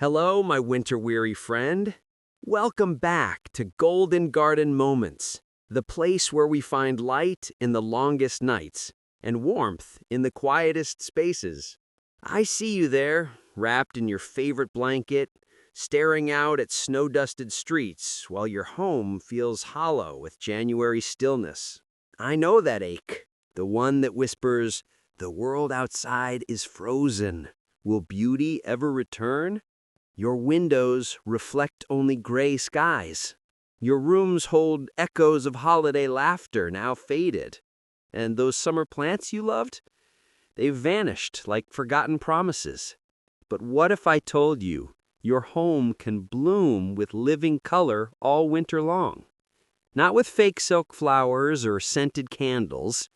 Hello, my winter-weary friend. Welcome back to Golden Garden Moments, the place where we find light in the longest nights and warmth in the quietest spaces. I see you there, wrapped in your favorite blanket, staring out at snow-dusted streets while your home feels hollow with January stillness. I know that ache, the one that whispers, "The world outside is frozen. Will beauty ever return?" Your windows reflect only gray skies. Your rooms hold echoes of holiday laughter now faded. And those summer plants you loved? They've vanished like forgotten promises. But what if I told you your home can bloom with living color all winter long? Not with fake silk flowers or scented candles,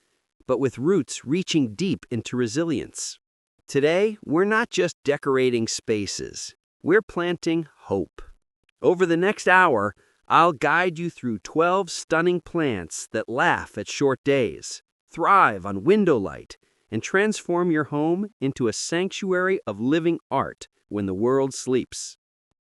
but with roots reaching deep into resilience. Today, we're not just decorating spaces. We're planting hope. Over the next hour, I'll guide you through 12 stunning plants that laugh at short days, thrive on window light, and transform your home into a sanctuary of living art when the world sleeps.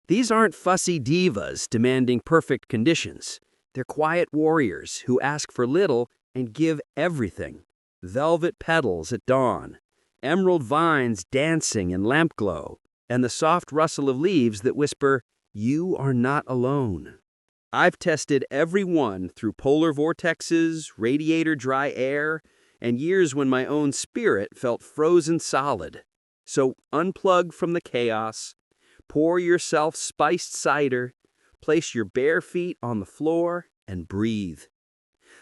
These aren't fussy divas demanding perfect conditions. They're quiet warriors who ask for little and give everything. Velvet petals at dawn, emerald vines dancing in lamp glow, and the soft rustle of leaves that whisper, "You are not alone." I've tested every one through polar vortexes, radiator dry air, and years when my own spirit felt frozen solid. So unplug from the chaos, pour yourself spiced cider, place your bare feet on the floor, and breathe.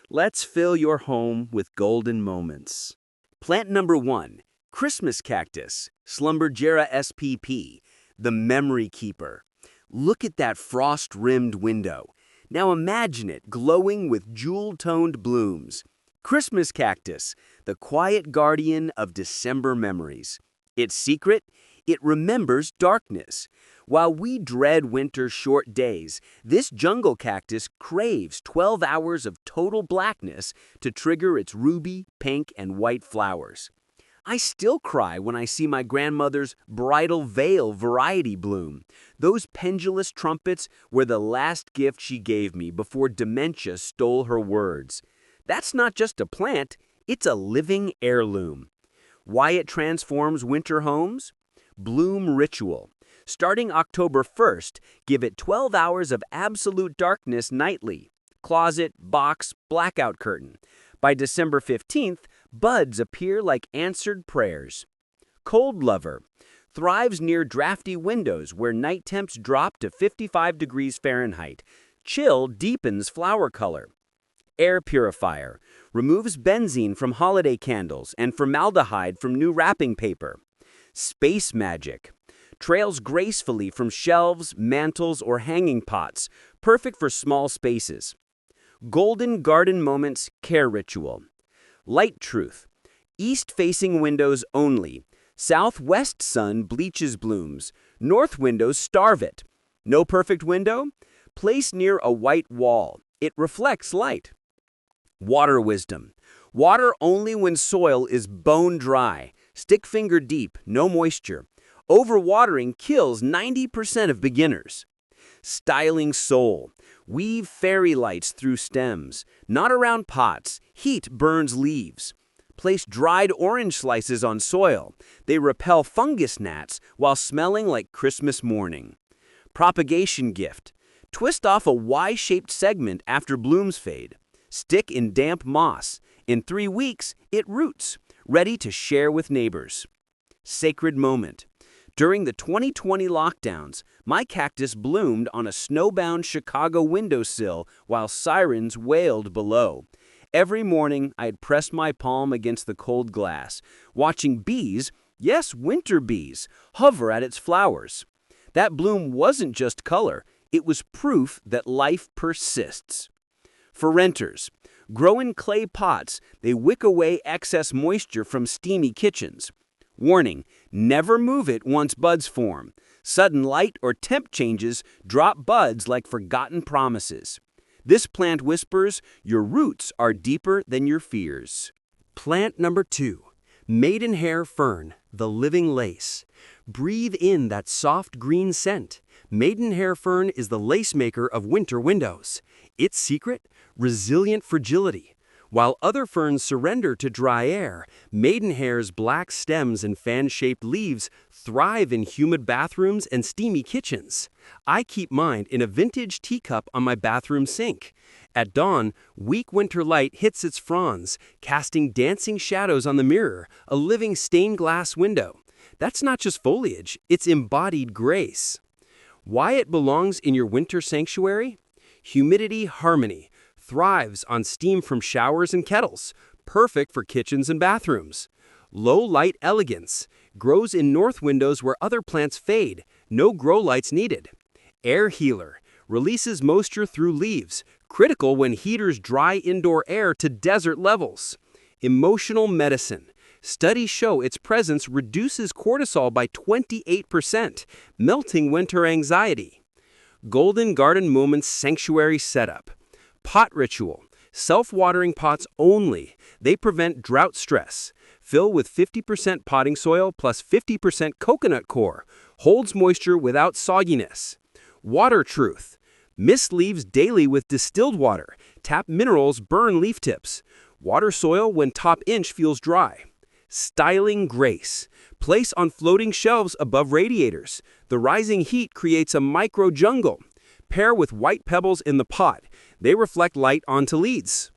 Let's fill your home with golden moments. Plant number 1. Christmas Cactus, Schlumbergera spp, the memory keeper. Look at that frost-rimmed window. Now imagine it glowing with jewel-toned blooms. Christmas Cactus, the quiet guardian of December memories. Its secret? It remembers darkness. While we dread winter's short days, this jungle cactus craves 12 hours of total blackness to trigger its ruby, pink, and white flowers. I still cry when I see my grandmother's bridal veil variety bloom. Those pendulous trumpets were the last gift she gave me before dementia stole her words. That's not just a plant, it's a living heirloom. Why it transforms winter homes? Bloom ritual. Starting October 1st, give it 12 hours of absolute darkness nightly. Closet, box, blackout curtain. By December 15th, buds appear like answered prayers. Cold lover. Thrives near drafty windows where night temps drop to 55 degrees Fahrenheit. Chill deepens flower color. Air purifier. Removes benzene from holiday candles and formaldehyde from new wrapping paper. Space magic. Trails gracefully from shelves, mantles, or hanging pots. Perfect for small spaces. Golden Garden Moments Care Ritual. Light truth. East-facing windows only. Southwest sun bleaches blooms. North windows starve it. No perfect window? Place near a white wall. It reflects light. Water wisdom. Water only when soil is bone dry. Stick finger deep, no moisture. Overwatering kills 90% of beginners. Styling soul. Weave fairy lights through stems, not around pots. Heat burns leaves. Place dried orange slices on soil. They repel fungus gnats while smelling like Christmas morning. Propagation gift. Twist off a Y-shaped segment after blooms fade. Stick in damp moss. In 3 weeks, it roots, ready to share with neighbors. Sacred moment. During the 2020 lockdowns, my cactus bloomed on a snowbound Chicago windowsill while sirens wailed below. Every morning, I'd press my palm against the cold glass, watching bees, yes, winter bees, hover at its flowers. That bloom wasn't just color, it was proof that life persists. For renters, grow in clay pots. They wick away excess moisture from steamy kitchens. Warning, never move it once buds form. Sudden light or temp changes drop buds like forgotten promises. This plant whispers, your roots are deeper than your fears. Plant number 2, Maidenhair Fern, the living lace. Breathe in that soft green scent. Maidenhair fern is the lace maker of winter windows. Its secret? Resilient fragility. While other ferns surrender to dry air, maidenhair's black stems and fan-shaped leaves thrive in humid bathrooms and steamy kitchens. I keep mine in a vintage teacup on my bathroom sink. At dawn, weak winter light hits its fronds, casting dancing shadows on the mirror, a living stained glass window. That's not just foliage, it's embodied grace. Why it belongs in your winter sanctuary? Humidity harmony. Thrives on steam from showers and kettles, perfect for kitchens and bathrooms. Low light elegance. Grows in north windows where other plants fade, no grow lights needed. Air healer. Releases moisture through leaves, critical when heaters dry indoor air to desert levels. Emotional medicine. Studies show its presence reduces cortisol by 28%, melting winter anxiety. Golden Garden Moments Sanctuary Setup. Pot ritual. Self-watering pots only. They prevent drought stress. Fill with 50% potting soil plus 50% coconut core. Holds moisture without sogginess. Water truth. Mist leaves daily with distilled water. Tap minerals burn leaf tips. Water soil when top inch feels dry. Styling grace. Place on floating shelves above radiators. The rising heat creates a micro jungle. Pair with white pebbles in the pot. They reflect light onto leads.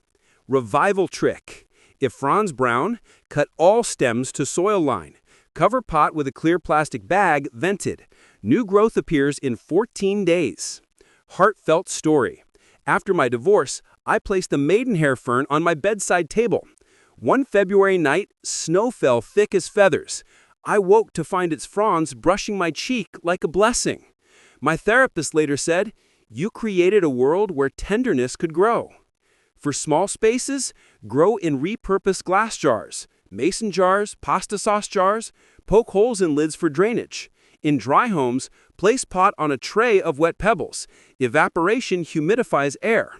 Revival trick. If fronds brown, cut all stems to soil line. Cover pot with a clear plastic bag, vented. New growth appears in 14 days. Heartfelt story. After my divorce, I placed a maidenhair fern on my bedside table. One February night, snow fell thick as feathers. I woke to find its fronds brushing my cheek like a blessing. My therapist later said, "You created a world where tenderness could grow." For small spaces, grow in repurposed glass jars, mason jars, pasta sauce jars, poke holes in lids for drainage. In dry homes, place pot on a tray of wet pebbles. Evaporation humidifies air.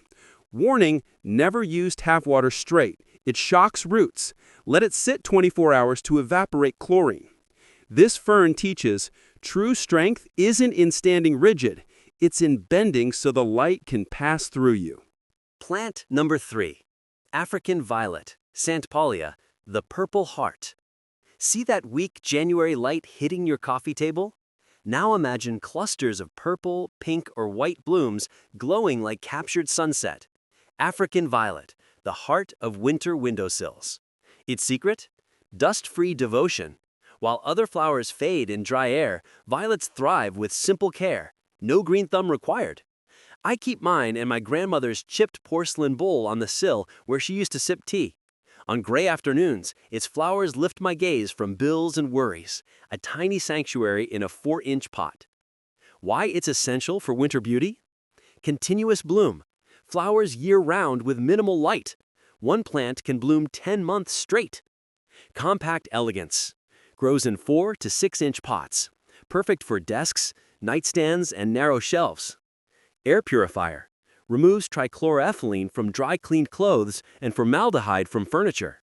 Warning, never use tap water straight. It shocks roots. Let it sit 24 hours to evaporate chlorine. This fern teaches, true strength isn't in standing rigid. It's in bending so the light can pass through you. Plant number 3. African violet, Saintpaulia, the purple heart. See that weak January light hitting your coffee table? Now imagine clusters of purple, pink, or white blooms glowing like captured sunset. African violet, the heart of winter windowsills. Its secret? Dust-free devotion. While other flowers fade in dry air, violets thrive with simple care. No green thumb required. I keep mine in my grandmother's chipped porcelain bowl on the sill where she used to sip tea. On gray afternoons, its flowers lift my gaze from bills and worries, a tiny sanctuary in a 4-inch pot. Why it's essential for winter beauty? Continuous bloom. Flowers year-round with minimal light. One plant can bloom 10 months straight. Compact elegance. Grows in 4 to 6-inch pots. Perfect for desks, nightstands, and narrow shelves. Air purifier. Removes trichloroethylene from dry cleaned clothes and formaldehyde from furniture.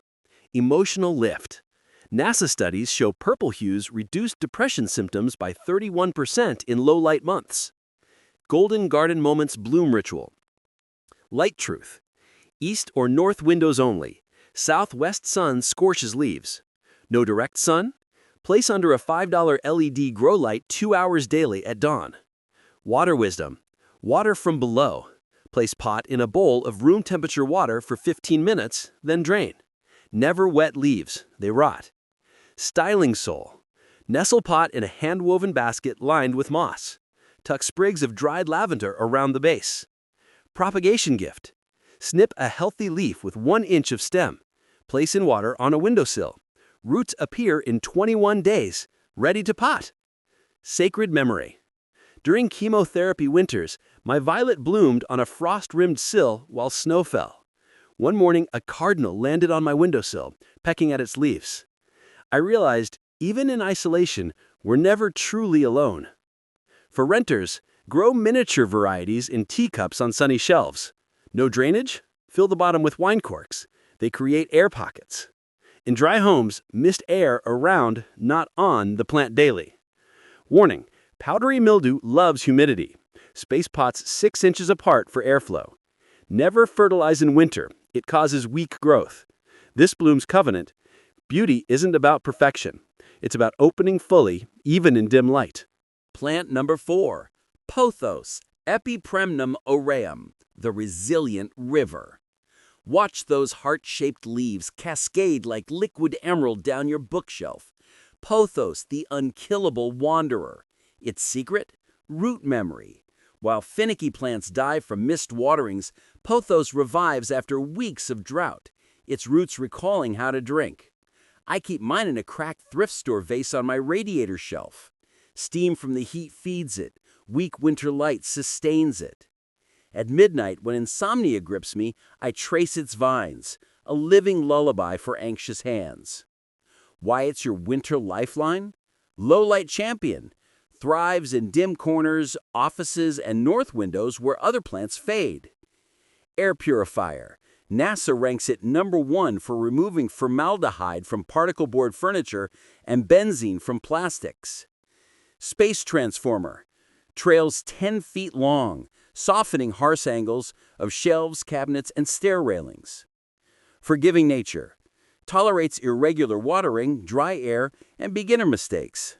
Emotional lift. NASA studies show purple hues reduce depression symptoms by 31% in low-light months. Golden Garden Moments Bloom Ritual. Light truth. East or north windows only. Southwest sun scorches leaves. No direct sun? Place under a $5 LED grow light 2 hours daily at dawn. Water wisdom. Water from below. Place pot in a bowl of room temperature water for 15 minutes, then drain. Never wet leaves, they rot. Styling soul. Nestle pot in a hand-woven basket lined with moss. Tuck sprigs of dried lavender around the base. Propagation gift. Snip a healthy leaf with 1 inch of stem. Place in water on a windowsill. Roots appear in 21 days, ready to pot. Sacred memory. During chemotherapy winters, my violet bloomed on a frost-rimmed sill while snow fell. One morning, a cardinal landed on my windowsill, pecking at its leaves. I realized, even in isolation, we're never truly alone. For renters, grow miniature varieties in teacups on sunny shelves. No drainage? Fill the bottom with wine corks. They create air pockets. In dry homes, mist air around, not on, the plant daily. Warning: powdery mildew loves humidity. Space pots 6 inches apart for airflow. Never fertilize in winter. It causes weak growth. This bloom's covenant: beauty isn't about perfection. It's about opening fully, even in dim light. Plant number 4, Pothos, Epipremnum aureum, the resilient river. Watch those heart-shaped leaves cascade like liquid emerald down your bookshelf. Pothos, the unkillable wanderer. Its secret? Root memory. While finicky plants die from missed waterings, Pothos revives after weeks of drought, its roots recalling how to drink. I keep mine in a cracked thrift store vase on my radiator shelf. Steam from the heat feeds it. Weak winter light sustains it. At midnight, when insomnia grips me, I trace its vines, a living lullaby for anxious hands. Why it's your winter lifeline? Low-light champion. Thrives in dim corners, offices, and north windows where other plants fade. Air purifier. NASA ranks it #1 for removing formaldehyde from particle board furniture and benzene from plastics. Space transformer. Trails 10 feet long, softening harsh angles of shelves, cabinets, and stair railings. Forgiving nature. Tolerates irregular watering, dry air, and beginner mistakes.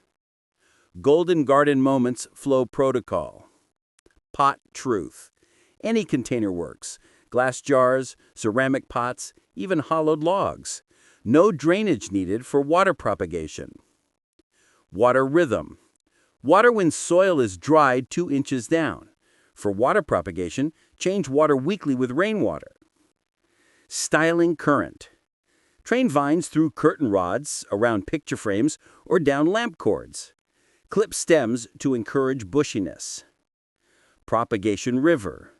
Golden Garden Moments Flow Protocol. Pot truth. Any container works. Glass jars, ceramic pots, even hollowed logs. No drainage needed for water propagation. Water rhythm. Water when soil is dried 2 inches down. For water propagation, change water weekly with rainwater. Styling current. Train vines through curtain rods, around picture frames, or down lamp cords. Clip stems to encourage bushiness. Propagation river.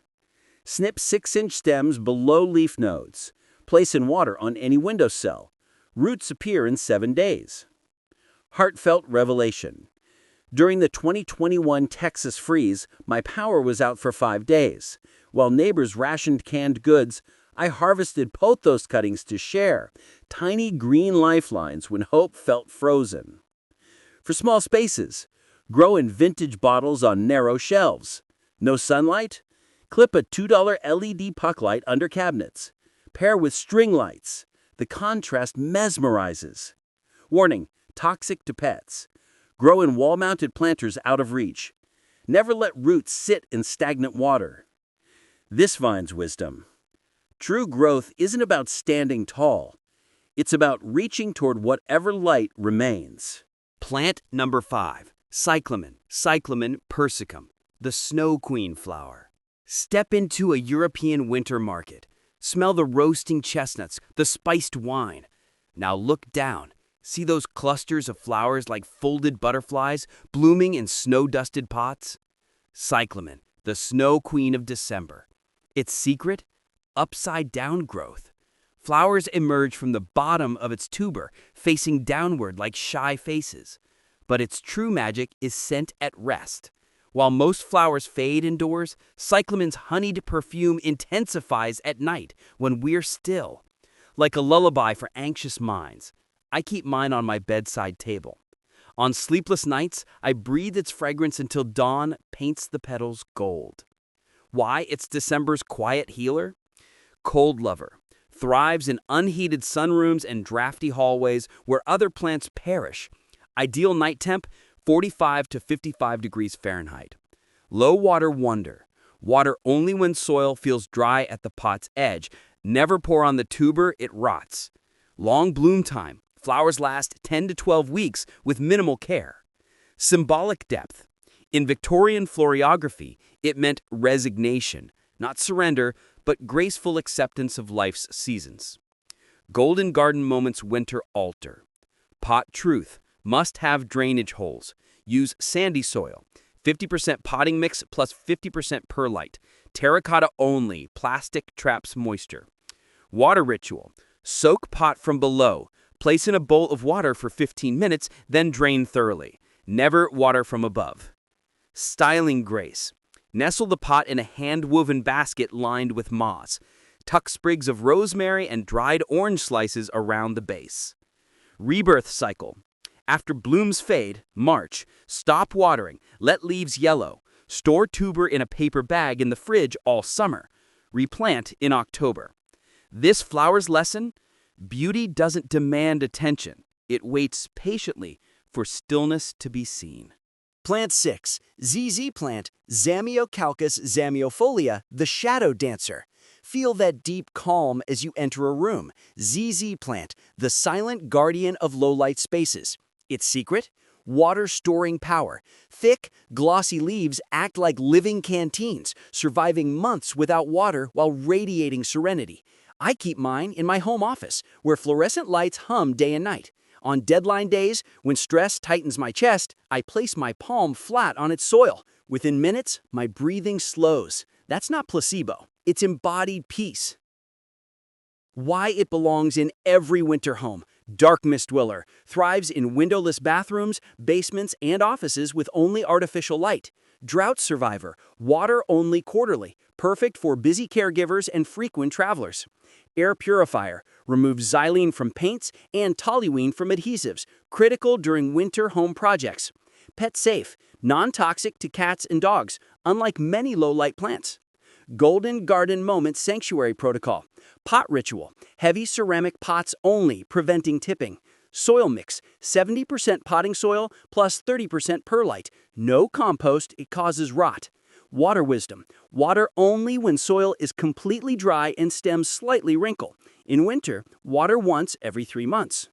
Snip 6-inch stems below leaf nodes. Place in water on any windowsill. Roots appear in 7 days. Heartfelt revelation. During the 2021 Texas freeze, my power was out for 5 days. While neighbors rationed canned goods, I harvested pothos cuttings to share, tiny green lifelines when hope felt frozen. For small spaces, grow in vintage bottles on narrow shelves. No sunlight? Clip a $2 LED puck light under cabinets. Pair with string lights. The contrast mesmerizes. Warning: toxic to pets. Grow in wall-mounted planters out of reach. Never let roots sit in stagnant water. This vine's wisdom. True growth isn't about standing tall. It's about reaching toward whatever light remains. Plant number 5, Cyclamen, Cyclamen persicum, the snow queen flower. Step into a European winter market. Smell the roasting chestnuts, the spiced wine. Now look down. See those clusters of flowers like folded butterflies blooming in snow-dusted pots? Cyclamen, the snow queen of December. Its secret? Upside-down growth. Flowers emerge from the bottom of its tuber, facing downward like shy faces. But its true magic is scent at rest. While most flowers fade indoors, Cyclamen's honeyed perfume intensifies at night when we're still. Like a lullaby for anxious minds, I keep mine on my bedside table. On sleepless nights, I breathe its fragrance until dawn paints the petals gold. Why it's December's quiet healer? Cold lover. Thrives in unheated sunrooms and drafty hallways where other plants perish. Ideal night temp, 45 to 55 degrees Fahrenheit. Low water wonder. Water only when soil feels dry at the pot's edge. Never pour on the tuber, it rots. Long bloom time. Flowers last 10 to 12 weeks with minimal care. Symbolic depth. In Victorian floriography, it meant resignation, not surrender, but graceful acceptance of life's seasons. Golden Garden Moments Winter Altar. Pot truth. Must have drainage holes. Use sandy soil. 50% potting mix plus 50% perlite. Terracotta only. Plastic traps moisture. Water ritual. Soak pot from below. Place in a bowl of water for 15 minutes, then drain thoroughly. Never water from above. Styling grace. Nestle the pot in a hand-woven basket lined with moss. Tuck sprigs of rosemary and dried orange slices around the base. Rebirth cycle. After blooms fade, March, stop watering, let leaves yellow. Store tuber in a paper bag in the fridge all summer. Replant in October. This flower's lesson: beauty doesn't demand attention. It waits patiently for stillness to be seen. Plant 6. ZZ plant, Zamioculcas zamiofolia, the shadow dancer. Feel that deep calm as you enter a room. ZZ plant, the silent guardian of low-light spaces. Its secret? Water storing power. Thick, glossy leaves act like living canteens, surviving months without water while radiating serenity. I keep mine in my home office, where fluorescent lights hum day and night. On deadline days, when stress tightens my chest, I place my palm flat on its soil. Within minutes, my breathing slows. That's not placebo. It's embodied peace. Why it belongs in every winter home. Dark mist dweller, thrives in windowless bathrooms, basements, and offices with only artificial light. Drought survivor, water only quarterly, perfect for busy caregivers and frequent travelers. Air purifier, removes xylene from paints and toluene from adhesives, critical during winter home projects. Pet safe, non-toxic to cats and dogs, unlike many low-light plants. Golden Garden Moment Sanctuary Protocol. Pot ritual, heavy ceramic pots only, preventing tipping. Soil mix, 70% potting soil plus 30% perlite. No compost, it causes rot. Water wisdom, water only when soil is completely dry and stems slightly wrinkle. In winter, water once every 3 months.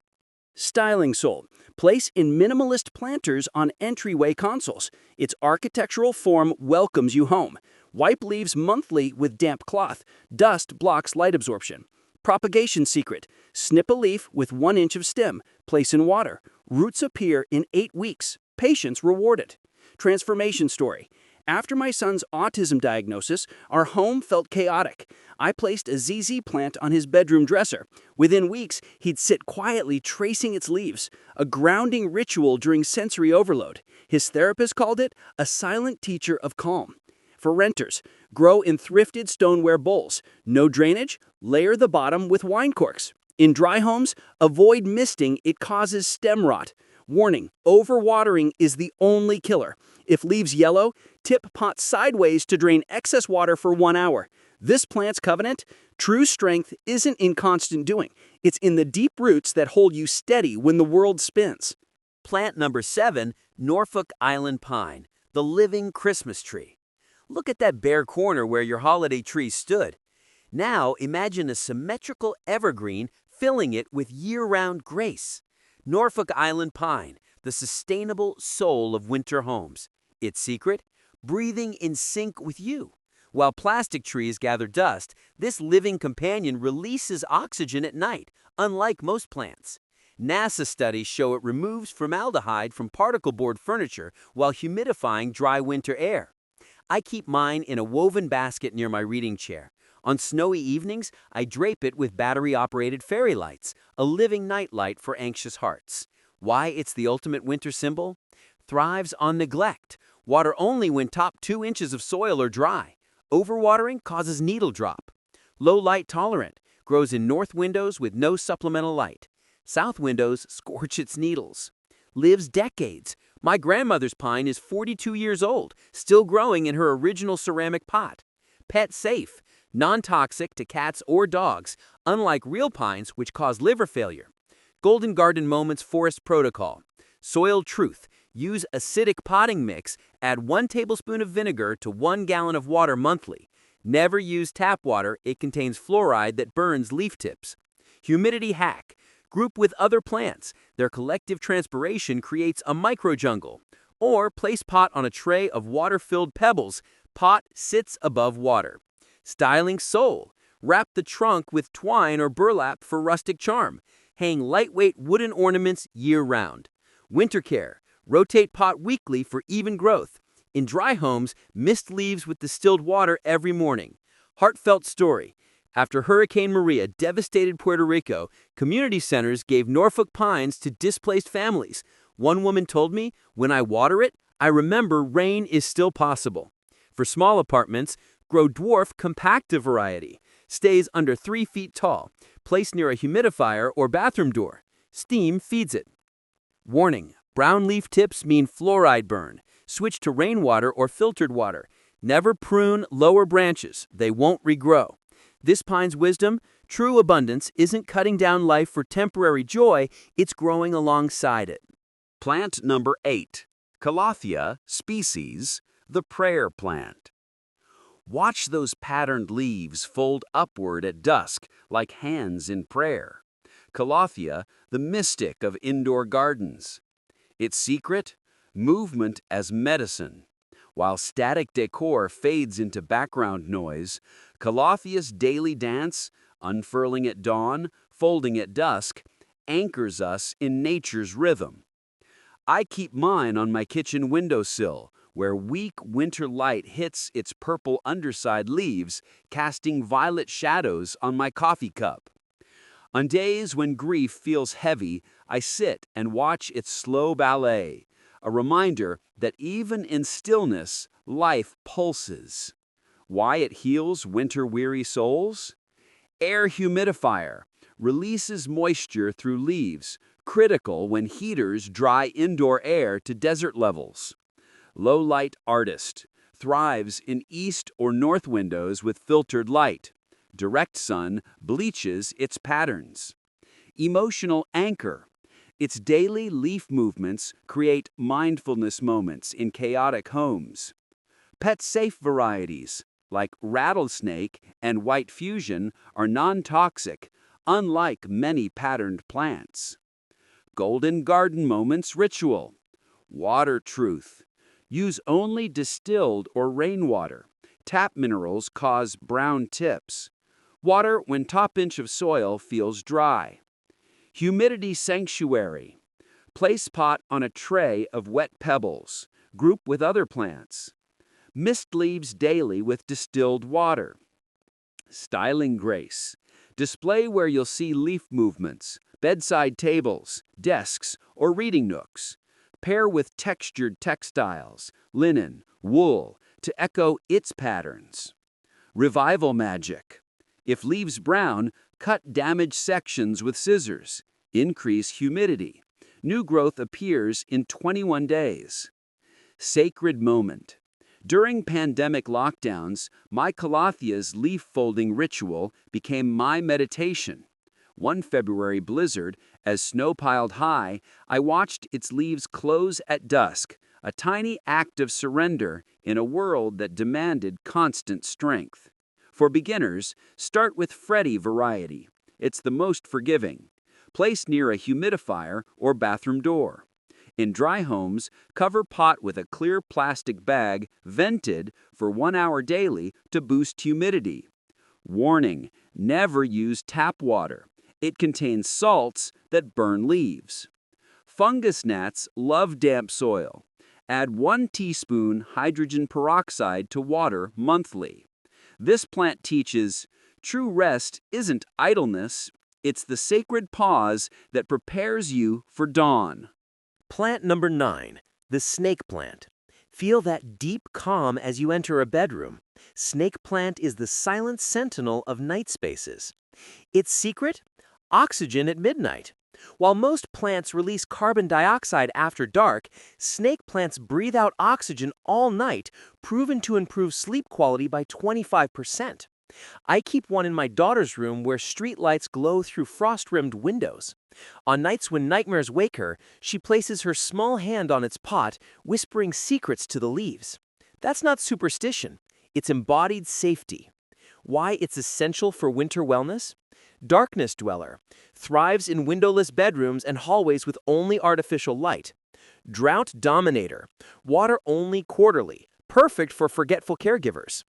Styling soul, place in minimalist planters on entryway consoles. Its architectural form welcomes you home. Wipe leaves monthly with damp cloth. Dust blocks light absorption. Propagation secret, snip a leaf with 1 inch of stem. Place in water. Roots appear in 8 weeks. Patience rewarded. Transformation story. After my son's autism diagnosis, our home felt chaotic. I placed a ZZ plant on his bedroom dresser. Within weeks, he'd sit quietly tracing its leaves, a grounding ritual during sensory overload. His therapist called it a silent teacher of calm. For renters, grow in thrifted stoneware bowls. No drainage, layer the bottom with wine corks. In dry homes, avoid misting, it causes stem rot. Warning, overwatering is the only killer. If leaves yellow, tip pot sideways to drain excess water for 1 hour. This plant's covenant: true strength isn't in constant doing. It's in the deep roots that hold you steady when the world spins. Plant number 7, Norfolk Island Pine, the living Christmas tree. Look at that bare corner where your holiday tree stood. Now imagine a symmetrical evergreen filling it with year-round grace. Norfolk Island Pine, the sustainable soul of winter homes. Its secret? Breathing in sync with you. While plastic trees gather dust, this living companion releases oxygen at night, unlike most plants. NASA studies show it removes formaldehyde from particle board furniture while humidifying dry winter air. I keep mine in a woven basket near my reading chair. On snowy evenings, I drape it with battery-operated fairy lights, a living nightlight for anxious hearts. Why it's the ultimate winter symbol? Thrives on neglect. Water only when top 2 inches of soil are dry. Overwatering causes needle drop. Low light tolerant. Grows in north windows with no supplemental light. South windows scorch its needles. Lives decades. My grandmother's pine is 42 years old, still growing in her original ceramic pot. Pet safe. Non-toxic to cats or dogs, unlike real pines which cause liver failure. Golden Garden Moments Forest Protocol. Soil truth. Use acidic potting mix. Add 1 tablespoon of vinegar to 1 gallon of water monthly. Never use tap water. It contains fluoride that burns leaf tips. Humidity hack. Group with other plants. Their collective transpiration creates a microjungle. Or place pot on a tray of water-filled pebbles. Pot sits above water. Styling soul. Wrap the trunk with twine or burlap for rustic charm. Hang lightweight wooden ornaments year-round. Winter care. Rotate pot weekly for even growth. In dry homes, mist leaves with distilled water every morning. Heartfelt story. After Hurricane Maria devastated Puerto Rico, community centers gave Norfolk pines to displaced families. One woman told me, "When I water it, I remember rain is still possible." For small apartments, grow dwarf compacta variety. Stays under 3 feet tall. Placed near a humidifier or bathroom door. Steam feeds it. Warning: brown leaf tips mean fluoride burn. Switch to rainwater or filtered water. Never prune lower branches. They won't regrow. This pine's wisdom: true abundance isn't cutting down life for temporary joy, it's growing alongside it. Plant number 8. Calathea species, the prayer plant. Watch those patterned leaves fold upward at dusk like hands in prayer. Calathea, the mystic of indoor gardens. Its secret? Movement as medicine. While static decor fades into background noise, Calathea's daily dance, unfurling at dawn, folding at dusk, anchors us in nature's rhythm. I keep mine on my kitchen windowsill, where weak winter light hits its purple underside leaves, casting violet shadows on my coffee cup. On days when grief feels heavy, I sit and watch its slow ballet, a reminder that even in stillness, life pulses. Why it heals winter-weary souls? Air humidifier releases moisture through leaves, critical when heaters dry indoor air to desert levels. Low-light artist thrives in east or north windows with filtered light. Direct sun bleaches its patterns. Emotional anchor. Its daily leaf movements create mindfulness moments in chaotic homes. Pet-safe varieties, like rattlesnake and white fusion, are non-toxic, unlike many patterned plants. Golden garden moments ritual. Water truth. Use only distilled or rainwater. Tap minerals cause brown tips. Water when top inch of soil feels dry. Humidity sanctuary. Place pot on a tray of wet pebbles. Group with other plants. Mist leaves daily with distilled water. Styling grace. Display where you'll see leaf movements, bedside tables, desks, or reading nooks. Pair with textured textiles, linen, wool, to echo its patterns. Revival magic. If leaves brown, cut damaged sections with scissors. Increase humidity. New growth appears in 21 days. Sacred moment. During pandemic lockdowns, my Calathea's leaf-folding ritual became my meditation. One February blizzard, as snow piled high, I watched its leaves close at dusk, a tiny act of surrender in a world that demanded constant strength. For beginners, start with Freddy variety. It's the most forgiving. Place near a humidifier or bathroom door. In dry homes, cover pot with a clear plastic bag, vented, for 1 hour daily to boost humidity. Warning: never use tap water. It contains salts that burn leaves. Fungus gnats love damp soil. Add 1 teaspoon hydrogen peroxide to water monthly. This plant teaches true rest isn't idleness, it's the sacred pause that prepares you for dawn. Plant number 9, the snake plant. Feel that deep calm as you enter a bedroom. Snake plant is the silent sentinel of night spaces. Its secret? Oxygen at midnight. While most plants release carbon dioxide after dark, snake plants breathe out oxygen all night, proven to improve sleep quality by 25%. I keep one in my daughter's room where street lights glow through frost-rimmed windows. On nights when nightmares wake her, she places her small hand on its pot, whispering secrets to the leaves. That's not superstition. It's embodied safety. Why it's essential for winter wellness? Darkness dweller. Thrives in windowless bedrooms and hallways with only artificial light. Drought dominator. Water only quarterly. Perfect for forgetful caregivers.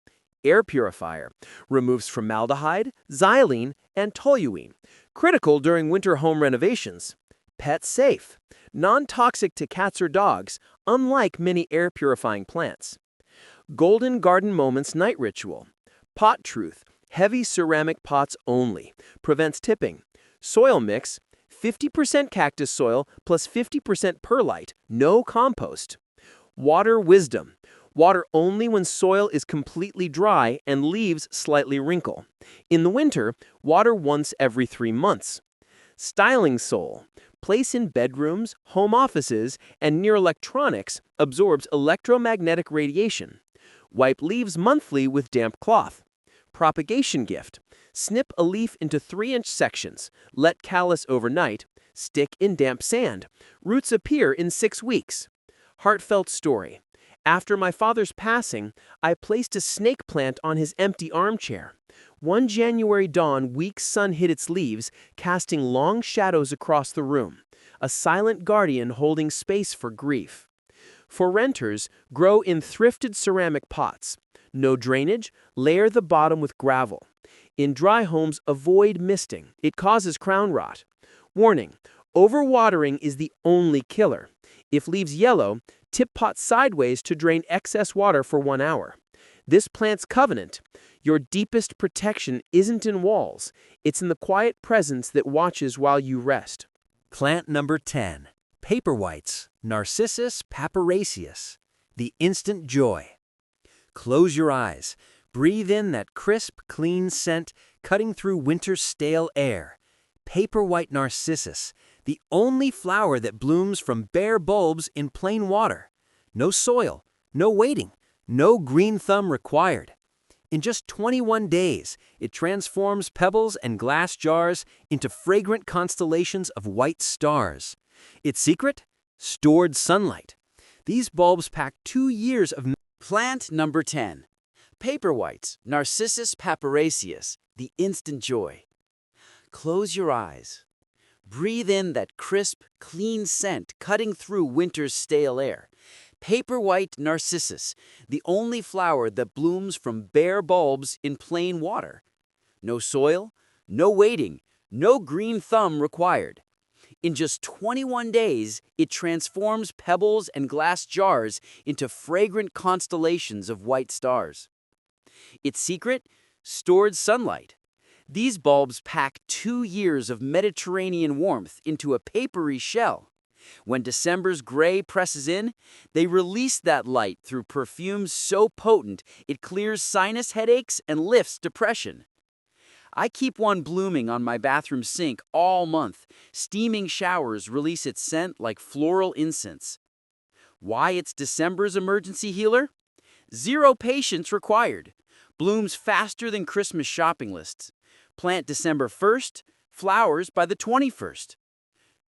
Air purifier. Removes formaldehyde, xylene, and toluene. Critical during winter home renovations. Pet safe. Non-toxic to cats or dogs, unlike many air purifying plants. Golden garden moments night ritual. Pot truth. Heavy ceramic pots only. Prevents tipping. Soil mix. 50% cactus soil plus 50% perlite. No compost. Water wisdom. Water only when soil is completely dry and leaves slightly wrinkle. In the winter, water once every 3 months. Styling sole. Place in bedrooms, home offices, and near electronics, absorbs electromagnetic radiation. Wipe leaves monthly with damp cloth. Propagation gift. Snip a leaf into 3-inch sections, let callus overnight, stick in damp sand. Roots appear in 6 weeks. Heartfelt story. After my father's passing, I placed a snake plant on his empty armchair. One January dawn, weak sun hit its leaves, casting long shadows across the room, a silent guardian holding space for grief. For renters, grow in thrifted ceramic pots. No drainage, layer the bottom with gravel. In dry homes, avoid misting. It causes crown rot. Warning, overwatering is the only killer. If leaves yellow, tip pot sideways to drain excess water for 1 hour. This plant's covenant: your deepest protection isn't in walls, it's in the quiet presence that watches while you rest. Plant number 10. Paperwhites, Narcissus papyraceus, the instant joy. Close your eyes. Breathe in that crisp, clean scent cutting through winter's stale air. Paperwhite narcissus, the only flower that blooms from bare bulbs in plain water. No soil, no waiting, no green thumb required. In just 21 days, it transforms pebbles and glass jars into fragrant constellations of white stars. Its secret? Stored sunlight. These bulbs pack 2 years of... Plant number 10. Paperwhites, Narcissus papyraceus, the instant joy. Close your eyes. Breathe in that crisp, clean scent cutting through winter's stale air. Paperwhite narcissus, the only flower that blooms from bare bulbs in plain water. No soil, no waiting, no green thumb required. In just 21 days, it transforms pebbles and glass jars into fragrant constellations of white stars. Its secret? Stored sunlight. These bulbs pack 2 years of Mediterranean warmth into a papery shell. When December's gray presses in, they release that light through perfumes so potent it clears sinus headaches and lifts depression. I keep one blooming on my bathroom sink all month. Steaming showers release its scent like floral incense. Why it's December's emergency healer? 0 patience required. Blooms faster than Christmas shopping lists. Plant December 1st, flowers by the 21st.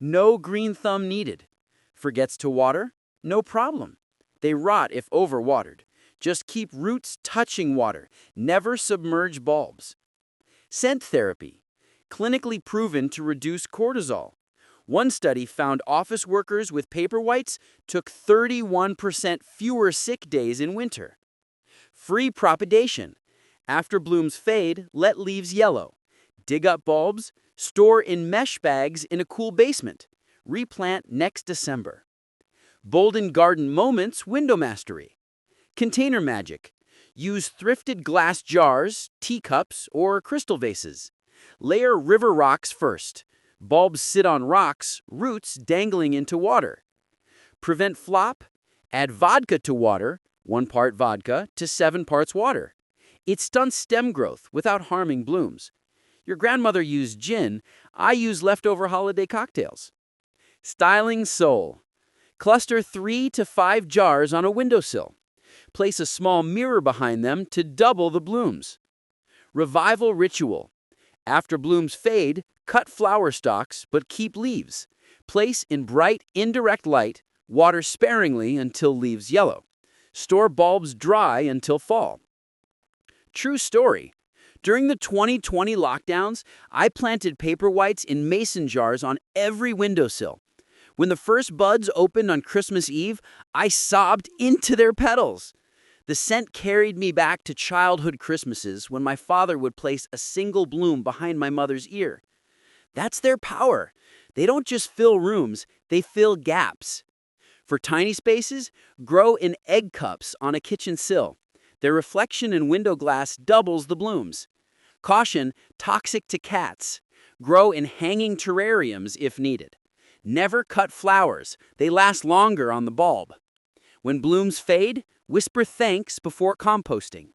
No green thumb needed. Forgets to water? No problem. They rot if overwatered. Just keep roots touching water. Never submerge bulbs. Scent therapy. Clinically proven to reduce cortisol. One study found office workers with paperwhites took 31% fewer sick days in winter. Free propagation. After blooms fade, let leaves yellow. Dig up bulbs, store in mesh bags in a cool basement. Replant next December. Bolden Garden Moments Window Mastery. Container magic. Use thrifted glass jars, teacups, or crystal vases. Layer river rocks first. Bulbs sit on rocks, roots dangling into water. Prevent flop. Add vodka to water, 1 part vodka to 7 parts water. It stunts stem growth without harming blooms. Your grandmother used gin, I use leftover holiday cocktails. Styling sole. Cluster 3 to 5 jars on a windowsill. Place a small mirror behind them to double the blooms. Revival ritual. After blooms fade, cut flower stalks but keep leaves. Place in bright, indirect light, water sparingly until leaves yellow. Store bulbs dry until fall. True story. During the 2020 lockdowns, I planted paperwhites in mason jars on every windowsill. When the first buds opened on Christmas Eve, I sobbed into their petals. The scent carried me back to childhood Christmases when my father would place a single bloom behind my mother's ear. That's their power. They don't just fill rooms, they fill gaps. For tiny spaces, grow in egg cups on a kitchen sill. Their reflection in window glass doubles the blooms. Caution, toxic to cats. Grow in hanging terrariums if needed. Never cut flowers. They last longer on the bulb. When blooms fade, Whisper thanks before composting.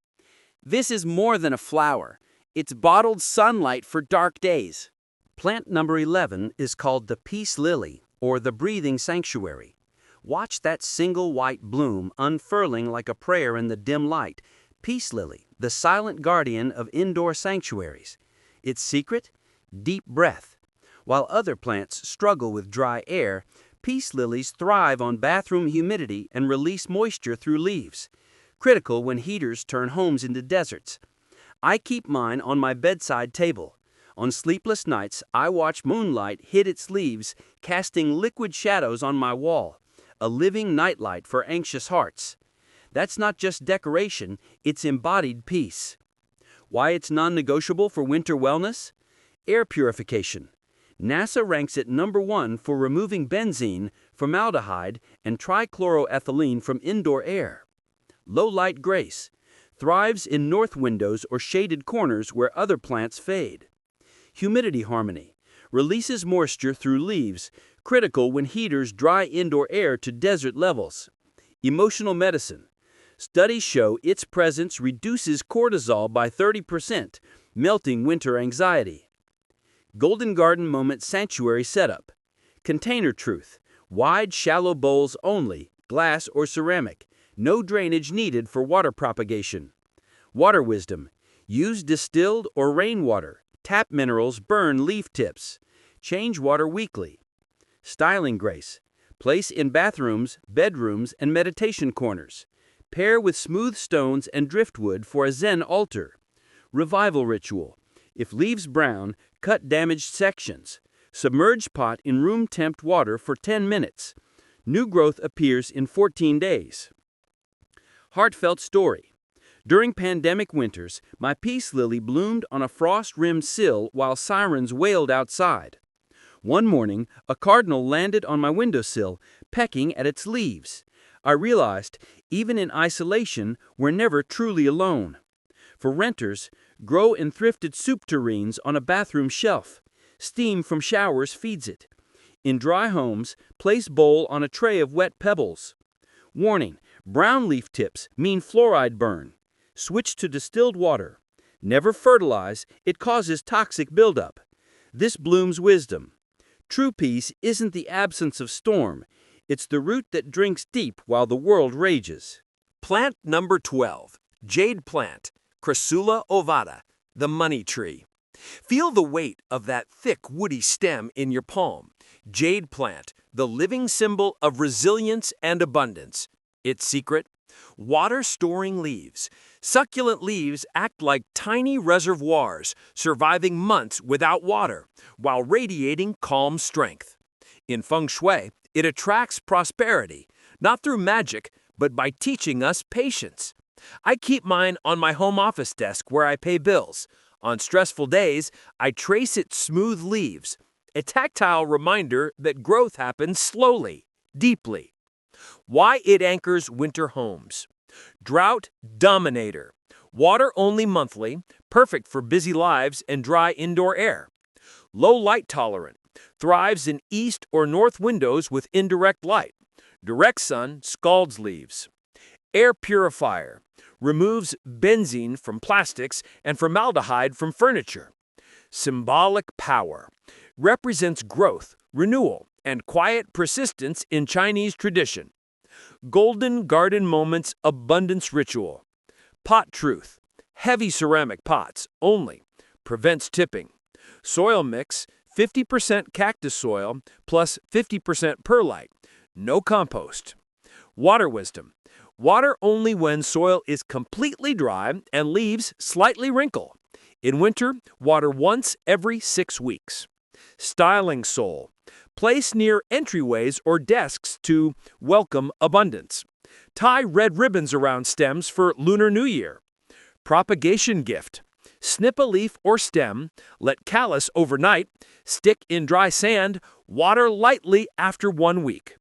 This is more than a flower. It's bottled sunlight for dark days. Plant number 11 is called the peace lily, or the breathing sanctuary. Watch that single white bloom unfurling like a prayer in the dim light. Peace lily, the silent guardian of indoor sanctuaries. Its secret? Deep breath. While other plants struggle with dry air, peace lilies thrive on bathroom humidity and release moisture through leaves. Critical when heaters turn homes into deserts. I keep mine on my bedside table. On sleepless nights, I watch moonlight hit its leaves, casting liquid shadows on my wall. A living nightlight for anxious hearts. That's not just decoration, it's embodied peace. Why it's non-negotiable for winter wellness? Air purification. NASA ranks it number 1 for removing benzene, formaldehyde, and trichloroethylene from indoor air. Low light grace. Thrives in north windows or shaded corners where other plants fade. Humidity harmony. Releases moisture through leaves, critical when heaters dry indoor air to desert levels. Emotional medicine. Studies show its presence reduces cortisol by 30%, melting winter anxiety. Golden Garden Moment Sanctuary Setup. Container truth. Wide, shallow bowls only, glass or ceramic. No drainage needed for water propagation. Water wisdom. Use distilled or rainwater. Tap minerals burn leaf tips. Change water weekly. Styling grace. Place in bathrooms, bedrooms, and meditation corners. Pair with smooth stones and driftwood for a Zen altar. Revival ritual. If leaves brown, cut damaged sections. Submerge pot in room temp water for 10 minutes. New growth appears in 14 days. Heartfelt story. During pandemic winters, my peace lily bloomed on a frost-rimmed sill while sirens wailed outside. One morning, a cardinal landed on my windowsill, pecking at its leaves. I realized, even in isolation, we're never truly alone. For renters, grow in thrifted soup tureens on a bathroom shelf. Steam from showers feeds it. In dry homes, place bowl on a tray of wet pebbles. Warning, brown leaf tips mean fluoride burn. Switch to distilled water. Never fertilize, it causes toxic buildup. This bloom's wisdom. True peace isn't the absence of storm. It's the root that drinks deep while the world rages. Plant number 12, jade plant, Crassula ovata, the money tree. Feel the weight of that thick woody stem in your palm. Jade plant, the living symbol of resilience and abundance. Its secret? Water-storing leaves. Succulent leaves act like tiny reservoirs, surviving months without water, while radiating calm strength. In feng shui, it attracts prosperity, not through magic, but by teaching us patience. I keep mine on my home office desk where I pay bills. On stressful days, I trace its smooth leaves, a tactile reminder that growth happens slowly, deeply. Why it anchors winter homes. Drought dominator. Water only monthly, perfect for busy lives and dry indoor air. Low light tolerant. Thrives in east or north windows with indirect light. Direct sun scalds leaves. Air purifier. Removes benzene from plastics and formaldehyde from furniture. Symbolic power. Represents growth, renewal, and quiet persistence in Chinese tradition. Golden Garden Moments Abundance Ritual. Pot truth. Heavy ceramic pots only. Prevents tipping. Soil mix, 50% cactus soil plus 50% perlite. No compost. Water wisdom. Water only when soil is completely dry and leaves slightly wrinkle. In winter, water once every 6 weeks. Styling soul. Place near entryways or desks to welcome abundance. Tie red ribbons around stems for Lunar New Year. Propagation gift. Snip a leaf or stem, let callus overnight, stick in dry sand, water lightly after 1 week.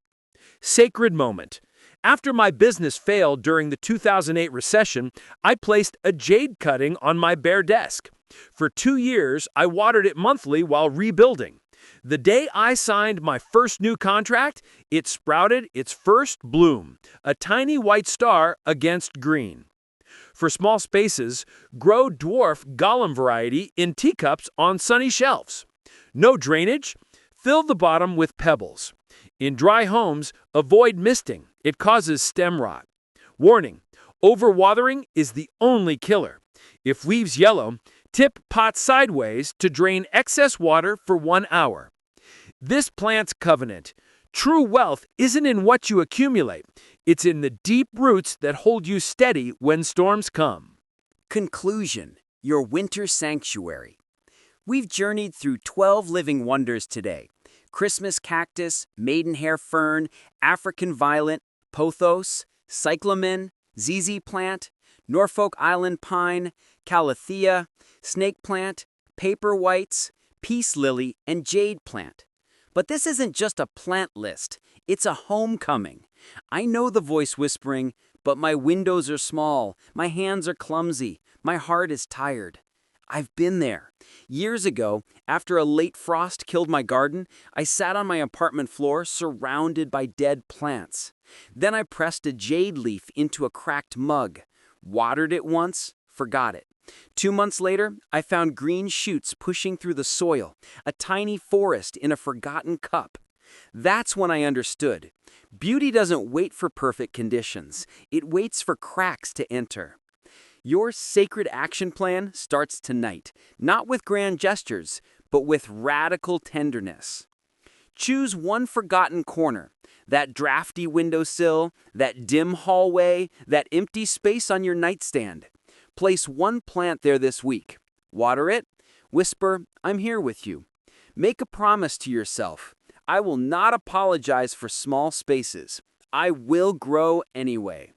Sacred moment. After my business failed during the 2008 recession, I placed a jade cutting on my bare desk. For 2 years, I watered it monthly while rebuilding. The day I signed my first new contract, it sprouted its first bloom, a tiny white star against green. For small spaces, grow dwarf Gollum variety in teacups on sunny shelves. No drainage, fill the bottom with pebbles. In dry homes, avoid misting. It causes stem rot. Warning, overwatering is the only killer. If leaves yellow, tip pot sideways to drain excess water for 1 hour. This plant's covenant. True wealth isn't in what you accumulate. It's in the deep roots that hold you steady when storms come. Conclusion, your winter sanctuary. We've journeyed through 12 living wonders today. Christmas cactus, maidenhair fern, African violet, pothos, cyclamen, ZZ plant, Norfolk island pine, calathea, snake plant, paper whites, peace lily, and jade plant. But this isn't just a plant list, it's a homecoming. I know the voice whispering, but my windows are small, my hands are clumsy, my heart is tired. I've been there. Years ago, after a late frost killed my garden, I sat on my apartment floor surrounded by dead plants. Then I pressed a jade leaf into a cracked mug, watered it once, forgot it. 2 months later, I found green shoots pushing through the soil, a tiny forest in a forgotten cup. That's when I understood. Beauty doesn't wait for perfect conditions. It waits for cracks to enter. Your sacred action plan starts tonight, not with grand gestures, but with radical tenderness. Choose one forgotten corner, that drafty windowsill, that dim hallway, that empty space on your nightstand. Place one plant there this week. Water it. Whisper, I'm here with you. Make a promise to yourself. I will not apologize for small spaces. I will grow anyway.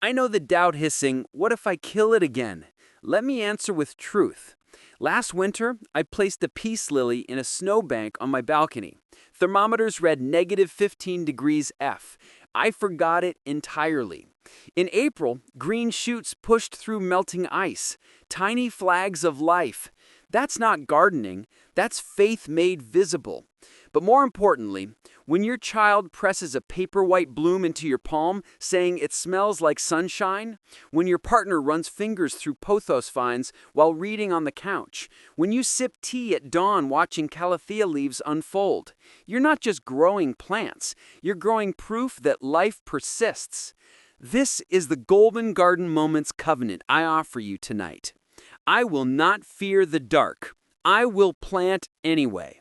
I know the doubt hissing, what if I kill it again? Let me answer with truth. Last winter, I placed a peace lily in a snowbank on my balcony. Thermometers read -15 degrees F. I forgot it entirely. In April, green shoots pushed through melting ice. Tiny flags of life. That's not gardening, that's faith made visible. But more importantly, when your child presses a paper white bloom into your palm, saying it smells like sunshine, when your partner runs fingers through pothos vines while reading on the couch, when you sip tea at dawn watching calathea leaves unfold, you're not just growing plants, you're growing proof that life persists. This is the Golden Garden Moments covenant I offer you tonight. I will not fear the dark. I will plant anyway.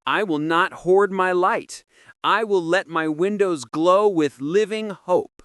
I will not hoard my light. I will let my windows glow with living hope.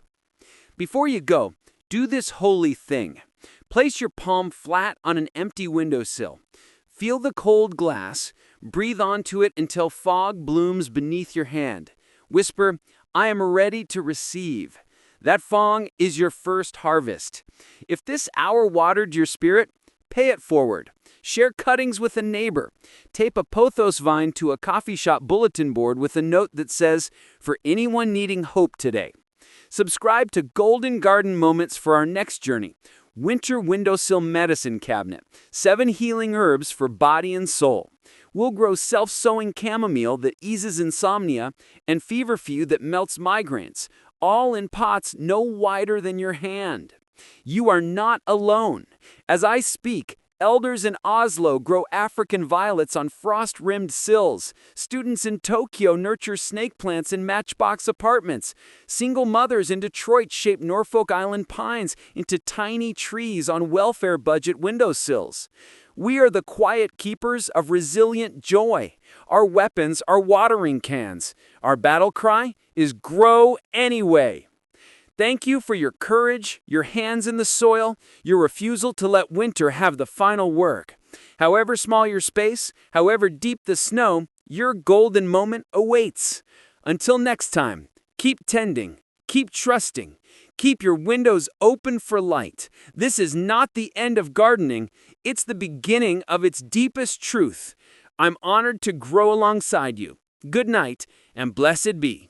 Before you go, do this holy thing. Place your palm flat on an empty windowsill. Feel the cold glass. Breathe onto it until fog blooms beneath your hand. Whisper, I am ready to receive. That fong is your first harvest. If this hour watered your spirit, pay it forward. Share cuttings with a neighbor. Tape a pothos vine to a coffee shop bulletin board with a note that says, for anyone needing hope today. Subscribe to Golden Garden Moments for our next journey. Winter Windowsill Medicine Cabinet. 7 healing herbs for body and soul. We'll grow self-sowing chamomile that eases insomnia and feverfew that melts migraines. All in pots no wider than your hand. You are not alone. As I speak, elders in Oslo grow African violets on frost-rimmed sills. Students in Tokyo nurture snake plants in matchbox apartments. Single mothers in Detroit shape Norfolk Island pines into tiny trees on welfare budget windowsills. We are the quiet keepers of resilient joy. Our weapons are watering cans. Our battle cry is grow anyway. Thank you for your courage, your hands in the soil, your refusal to let winter have the final word. However small your space, however deep the snow, your golden moment awaits. Until next time, keep tending, keep trusting, keep your windows open for light. This is not the end of gardening, it's the beginning of its deepest truth. I'm honored to grow alongside you. Good night, and blessed be.